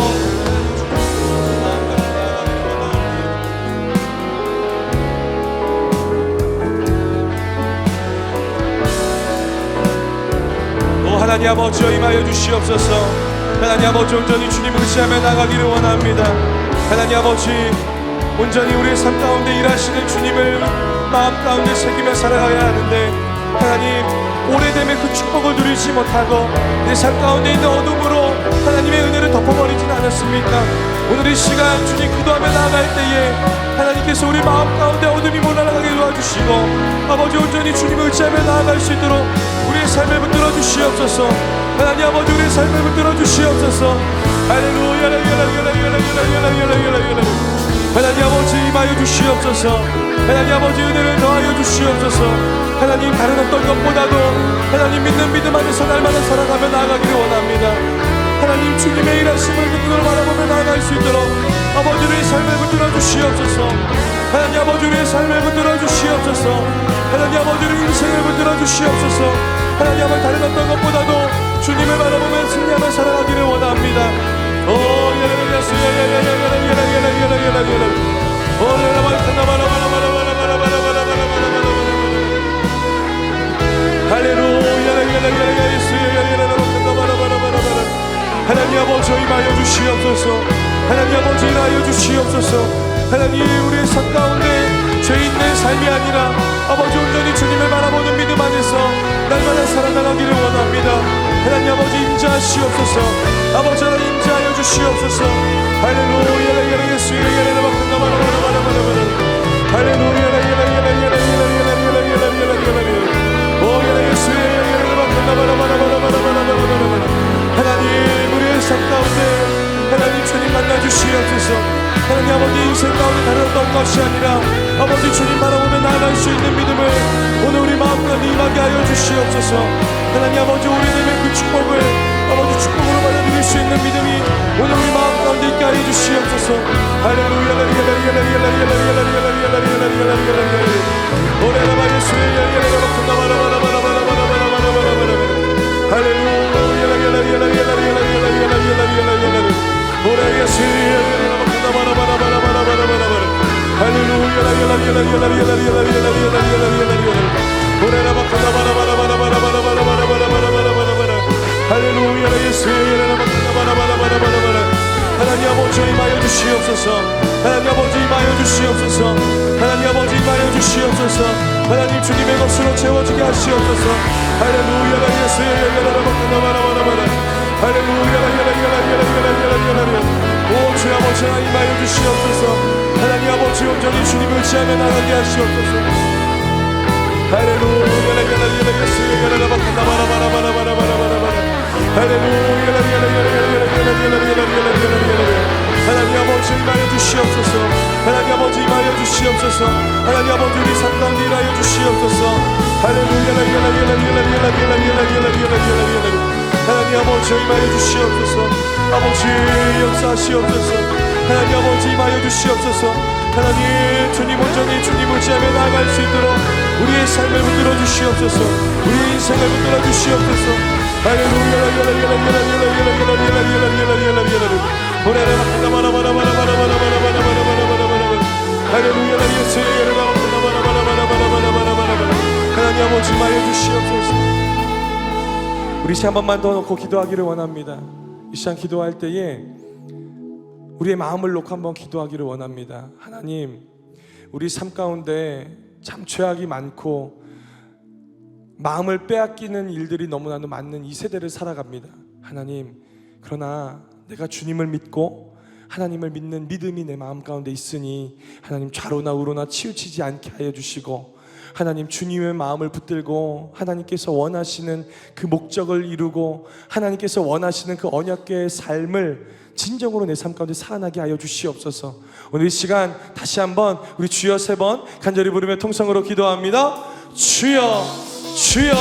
오 하나님 아버지여 임하여 주시옵소서. 하나님 아버지 온전히 주님 의지하며 나가기를 원합니다. 하나님 아버지 온전히 우리의 삶 가운데 일하시는 주님을 마음 가운데 새기며 살아가야 하는데 하나님 오래됨의 그 축복을 누리지 못하고 내 삶 가운데 있는 어둠으로 하나님의 은혜를 덮어버리진 않았습니까? 오늘 이 시간 주님 기도하며 나아갈 때에 하나님께서 우리 마음 가운데 어둠이 몰아나가게 도와주시고 아버지 온전히 주님을 의지하며 나아갈 수 있도록 우리의 삶을 붙들어 주시옵소서. 하나님 아버지 우리의 삶을 붙들어 주시옵소서. 할렐루야. 하나님 아버지 임하여 주시옵소서. 하나님 아버지 은혜를 더하여 주시옵소서. 하나님 다른 어떤 것보다도 하나님 믿는 믿음 안에서 날마다 살아가며 나아가기를 원합니다. 하나님 주님의 일하심을 눈으로 바라보며 나아갈 수 있도록 아버지 우리의 삶을 붙들어 주시옵소서. 하나님 아버지 우리의 삶을 붙들어 주시옵소서. 하나님 아버지 우리의 인생을 붙들어 주시옵소서. 하나님 아버지 다른 어떤 것보다도 주님을 바라보며 승리하며 살아가기를 원합니다. 하나님 아버지 임하여 주시옵소서. 하나님 아버지 일하여 주시옵소서. 하나님 우리의 삶 가운데 죄인의 삶이 아니라 아버지 온전히 주님을 바라보는 믿음 안에서 날마다 살아나가기를 원합니다. 하나님 아버지 임재하시옵소서. 아버지 하나님 임재하여 주시옵소서. 할렐루야. 예수의 예레를 받는다 바라바라바라바라바라. 할렐루야. 예수의 예레를 받는다 바라바라바라바라바라바라. 하나님 우리의 삶 가운데 하나님 주님 만나 주시옵소서. 하나님 아버지 인생 가운데 다른 어떤 것이 아니라 아버지 주님 바라보며 나아갈 수 있는 믿음을 오늘 우리 마음 가운데 임하게 하여 주시옵소서. 하나님 아버지 오래되면 그 축복을 아버지 축복으로 받아들일 수 있는 믿음이 오늘 우리 마음 가운데 있게 하여 주시옵소서. 할렐루야. 하나님 아버지 임하여 주시옵소서. 하나님 아버지 임하여 주시옵소서. 하나님 아버지 임하여 주시옵소서. 하나님 주님의 것으로 채워지게 하시옵소서. 할렐루야. 오 주 아버지 하나님 임하여 주시옵소서. 하나님 아버지 온전히 주님을 의지하며 나가게 하시옵소서. 할렐루야. 하나님 아버지 임하여 주시옵소서. 하나님 아버지 임하여 주시옵소서. 하나님 아버지 우리 삶 가운데 일하여 주시옵소서. 할렐루야. 하나님 아버지 임하여 주시옵소서. 아버지 역사하시옵소서. 하나님 아버지 임하여 주시옵소서. 하나님 주님 온전히 주님 의지하며 나아갈 수 있도록 우리의 삶을 붙들어 주시옵소서. 우리의 인생을 붙들어 주시옵소서. 할렐루야. 하나님 아버지 임하여 주시옵소서. 우리 시 한 번만 더 놓고 기도하기를 원합니다. 이 시간 기도할 때에 우리의 마음을 놓고 한번 기도하기를 원합니다. 하나님 우리 삶 가운데 참 죄악이 많고 마음을 빼앗기는 일들이 너무나도 많은 이 세대를 살아갑니다. 하나님 그러나 내가 주님을 믿고 하나님을 믿는 믿음이 내 마음 가운데 있으니 하나님 좌로나 우로나 치우치지 않게 하여 주시고 하나님 주님의 마음을 붙들고 하나님께서 원하시는 그 목적을 이루고 하나님께서 원하시는 그 언약궤의 삶을 진정으로 내 삶 가운데 살아나게 하여 주시옵소서. 오늘 이 시간 다시 한번 우리 주여 3번 간절히 부르며 통성으로 기도합니다. 주여 주여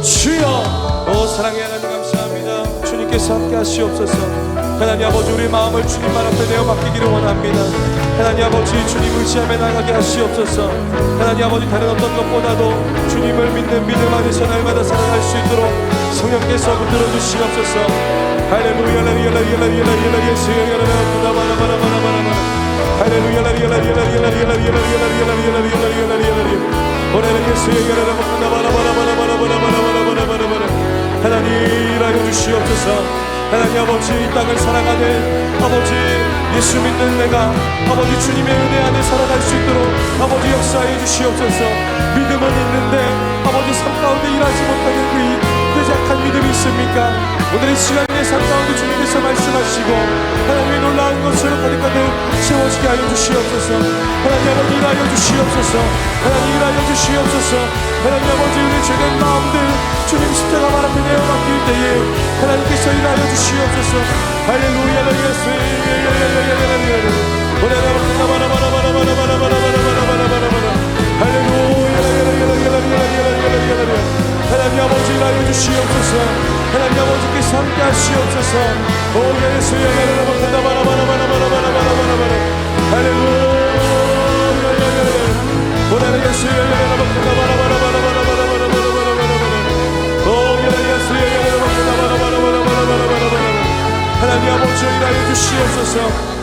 주여. 오 사랑의 하나님 감사합니다. 주님께서 함께 하시옵소서. 하나님 아버지 우리 마음을 주님만 앞에 내어 맡기기를 원합니다. 하나님 아버지 주님 의지하며 나가게 하시옵소서. 하나님 아버지 다른 어떤 것보다도 주님을 믿는 믿음 안에서 날마다 살아갈 수 있도록 성령께서 붙들어 주시옵소서. 할렐루야. 하나님 일하여 주시옵소서. 하나님 아버지 이 땅을 사랑하는 아버지 예수 믿는 내가 아버지 주님의 은혜 안에 살아갈 수 있도록 아버지 역사해 주시옵소서. 믿음은 있는데 아버지 삶 가운데 일하지 못하는 그 약한 믿음이 있습니까? 오늘 이 시간에 삶 가운데 주님께서 말씀하시고 하나님의 놀라운 것으로 가득가득 채워지게 하여 주시옵소서. 하나님 아버지 일하여 주시옵소서. 하나님 일하여 주시옵소서. 하나님 아버지 우리 죄된 마음들 주님 십자가 발 앞에 내어 맡길 때에 하나님께서 일하여 주시옵소서. 할렐루야. 하나님 아버지 일하여 주시옵소서. 하나님 아버지께서 함께 하시옵소서. 오 예수 할렐루야. 하나님 아버지 일하여 주시옵소서.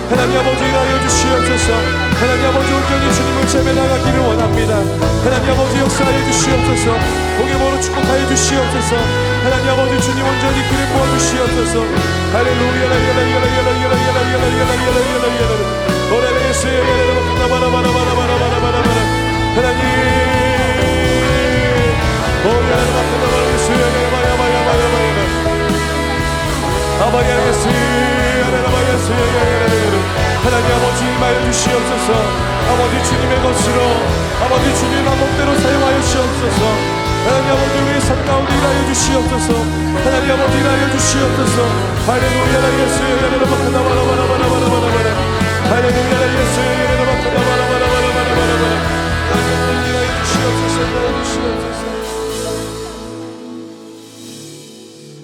하나님 아버지 일하여 주시옵소서. 하나님 아버지 온전히 주님을 재매 나가기를 원합니다. 하나님 아버지 역사하여 주시옵소서. 복의 보로 축복하여 주시옵소서. 하나님 아버지 주님 온전히 그를 모아 주시옵소서. 할렐루야. 하나님 하나님 아버지 임하여 주시옵소서. 아버지 주님의 것으로 아버지 주님 마음대로 사용하여 주시옵소서. 하나님 아버지 우리의 삶 가운데 일하여 주시옵소서. 하나님 아버지 일하여 주시옵소서. 할렐루야.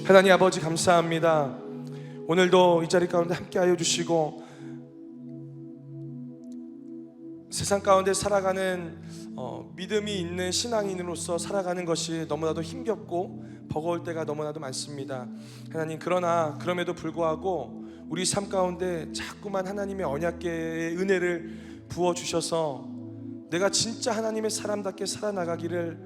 하나님 아버지 감사합니다. 오늘도 이 자리 가운데 함께하여 주시고 세상 가운데 살아가는 믿음이 있는 신앙인으로서 살아가는 것이 너무나도 힘겹고 버거울 때가 너무나도 많습니다. 하나님 그러나 그럼에도 불구하고 우리 삶 가운데 자꾸만 하나님의 언약궤의 은혜를 부어주셔서 내가 진짜 하나님의 사람답게 살아나가기를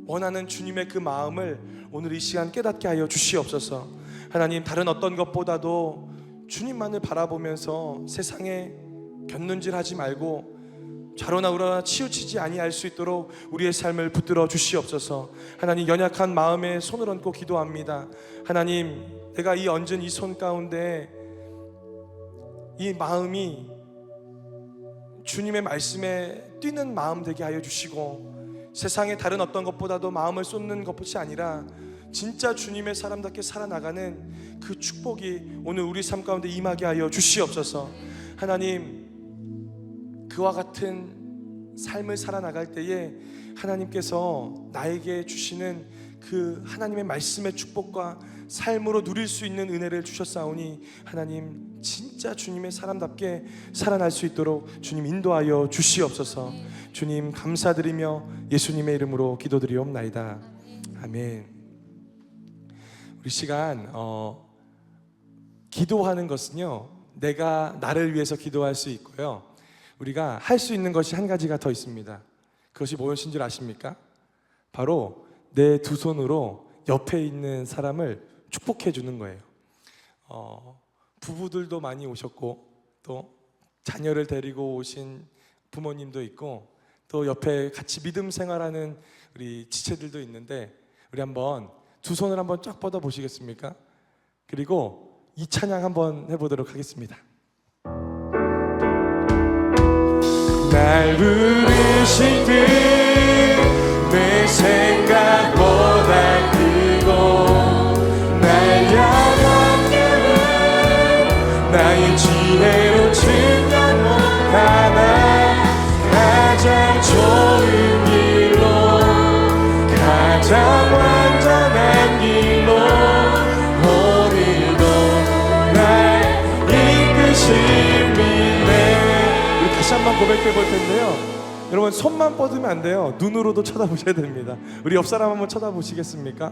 원하는 주님의 그 마음을 오늘 이 시간 깨닫게 하여 주시옵소서. 하나님 다른 어떤 것보다도 주님만을 바라보면서 세상에 곁눈질하지 말고 좌로나 우로나 치우치지 아니할 수 있도록 우리의 삶을 붙들어 주시옵소서. 하나님 연약한 마음에 손을 얹고 기도합니다. 하나님 내가 이 얹은 이 손 가운데 이 마음이 주님의 말씀에 뛰는 마음 되게 하여 주시고 세상의 다른 어떤 것보다도 마음을 쏟는 것뿐이 아니라 진짜 주님의 사람답게 살아나가는 그 축복이 오늘 우리 삶 가운데 임하게 하여 주시옵소서. 하나님 그와 같은 삶을 살아나갈 때에 하나님께서 나에게 주시는 그 하나님의 말씀의 축복과 삶으로 누릴 수 있는 은혜를 주셨사오니 하나님 진짜 주님의 사람답게 살아날 수 있도록 주님 인도하여 주시옵소서. 주님 감사드리며 예수님의 이름으로 기도드리옵나이다. 아멘. 우리 시간 기도하는 것은요 내가 나를 위해서 기도할 수 있고요 우리가 할 수 있는 것이 한 가지가 더 있습니다. 그것이 무엇인 줄 아십니까? 바로 내 두 손으로 옆에 있는 사람을 축복해 주는 거예요. 부부들도 많이 오셨고 또 자녀를 데리고 오신 부모님도 있고 또 옆에 같이 믿음 생활하는 우리 지체들도 있는데 우리 한번 두 손을 한번 쫙 뻗어 보시겠습니까? 그리고 이 찬양 한번 해보도록 하겠습니다. 날 부르실 때 내 생각보다 크고 날 향한 길은 나의 지혜로 증명 못하나 가장 좋은 길로 가장 완전한 길로 오늘도 날 이끄십니다. 우리 다시 한번 고백해 볼 텐데요 여러분 손만 뻗으면 안 돼요. 눈으로도 쳐다보셔야 됩니다. 우리 옆 사람 한번 쳐다보시겠습니까?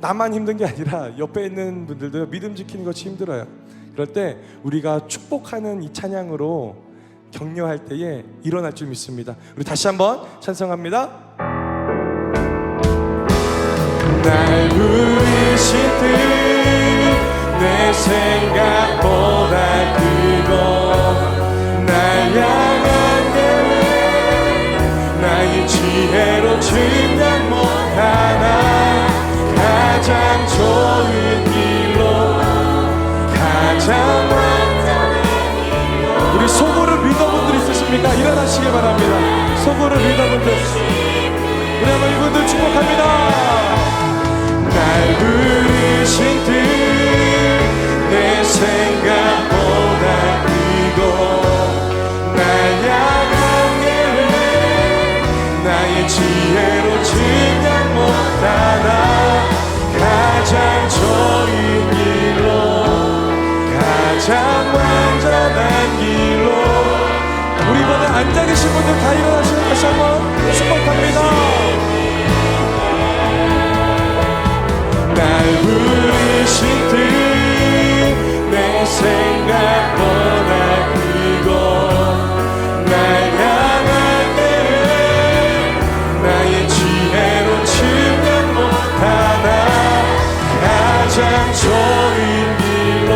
나만 힘든 게 아니라 옆에 있는 분들도 믿음 지키는 것이 힘들어요. 그럴 때 우리가 축복하는 이 찬양으로 격려할 때에 일어날 줄 믿습니다. 우리 다시 한번 찬송합니다. 날 부르실 때 내 생각보다 좋은 길로 가장 우리 소고를 리더분들 있으십니까? 일어나시기 바랍니다. 소고를 리더분들, 우리 한번 이분들 축복합니다. 날 부르신 뜻 내 생각보다 크고 날 향한 계획 나의 지혜로 증명 못하나 가장 좋은 길로 가장 완전한 길로. 우리 이번에 앉아 계신 분들 다 일어나시는 다시 한번 축복합니다. 날 부르신 뜻 내 생각보다 크고 날 향한 계획 나의 지혜로 증명 못하나 가장 좋은 길로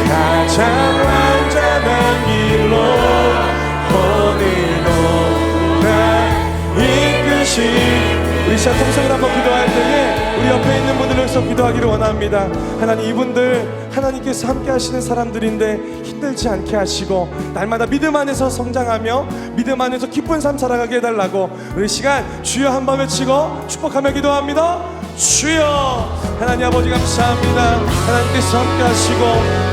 가장 완전한 길로 오늘도 날 이끄신. 우리 시작 통성을 한번 기도할 때에 우리 옆에 있는 분들 위해서 기도하기를 원합니다. 하나님, 이분들 하나님께서 함께 하시는 사람들인데 힘들지 않게 하시고 날마다 믿음 안에서 성장하며 믿음 안에서 기쁜 삶 살아가게 해달라고 우리 시간 주여 한번 외치고 축복하며 기도합니다. 주여. 하나님 아버지 감사합니다. 하나님께서 함께 하시고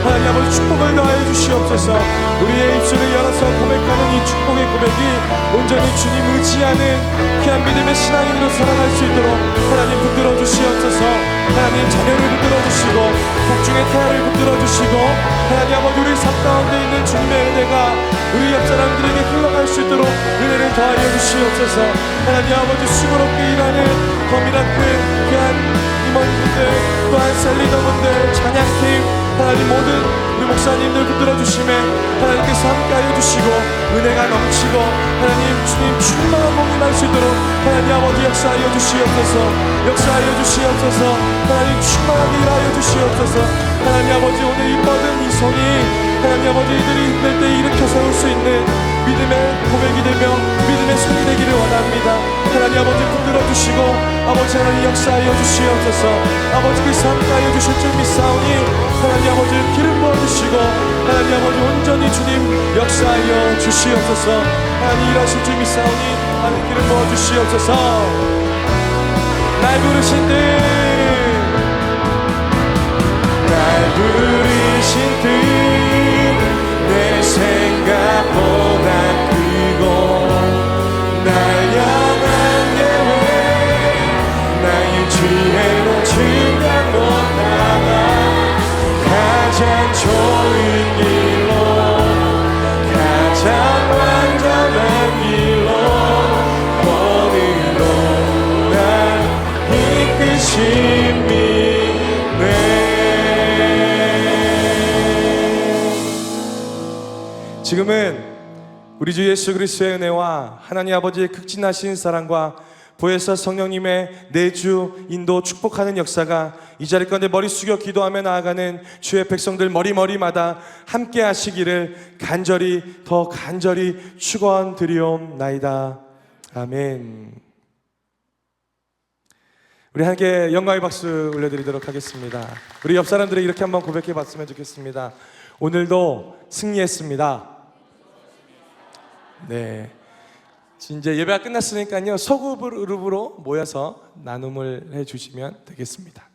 하나님 아버지 축복을 더하여 주시옵소서. 우리의 입술을 열어서 고백하는 이 축복의 고백이 온전히 주님 의지하는 귀한 믿음의 신앙인으로 살아갈 수 있도록 하나님 붙들어 주시옵소서. 하나님 자녀를 붙들어 주시고 복중의 태아를 붙들어 주시고 하나님 아버지 우리 삶 가운데 있는 주님의 은혜가 우리 옆 사람들에게 흘러갈 수 있도록 은혜를 더하여 주시옵소서. 하나님 아버지 수고롭게 일하는 더미라클 귀한 임원분들 또한 셀리더분들 찬양팀 하나님 모든 우리 목사님들 붙들어 주심에 하나님께서 함께하여 주시고 은혜가 넘치고 하나님 주님 충만한 복이 날 수 있도록 하나님 아버지 역사하여 주시옵소서. 역사하여 주시옵소서. 하나님 충만하게 일하여 주시옵소서. 하나님 아버지 오늘 이 뻗은 이 손이 하나님 아버지 이들이 힘들 때 일으켜 세울 수 있는 믿음의 고백이 되며 믿음의 손이 되기를 원합니다. 하나님 아버지 붙들어 주시고 아버지 하나님 역사하여 주시옵소서. 아버지께서 함께하여 주실 줄 믿사오니 하나님 아버지 기름 부어주시고 하나님 아버지 온전히 주님 역사하여 주시옵소서. 하나님 일하실 줄 믿사오니 하나님 기름 부어주시옵소서. 날 부르신 날 부르신 뜻 내 생각보다 크고 날 향한 계획 나의 지혜로 증명 못하나 가장 좋은 길로 가장 완전한 길로 오늘도 날 이끄십니다. 지금은 우리 주 예수 그리스도의 은혜와 하나님 아버지의 극진하신 사랑과 보혜사 성령님의 내주 인도 축복하는 역사가 이 자리 가운데 머리 숙여 기도하며 나아가는 주의 백성들 머리마다 함께 하시기를 더 간절히 축원드리옵나이다. 아멘. 우리 함께 영광의 박수 올려드리도록 하겠습니다. 우리 옆 사람들이 이렇게 한번 고백해 봤으면 좋겠습니다. 오늘도 승리했습니다. 네, 이제 예배가 끝났으니까요 소그룹으로 모여서 나눔을 해주시면 되겠습니다.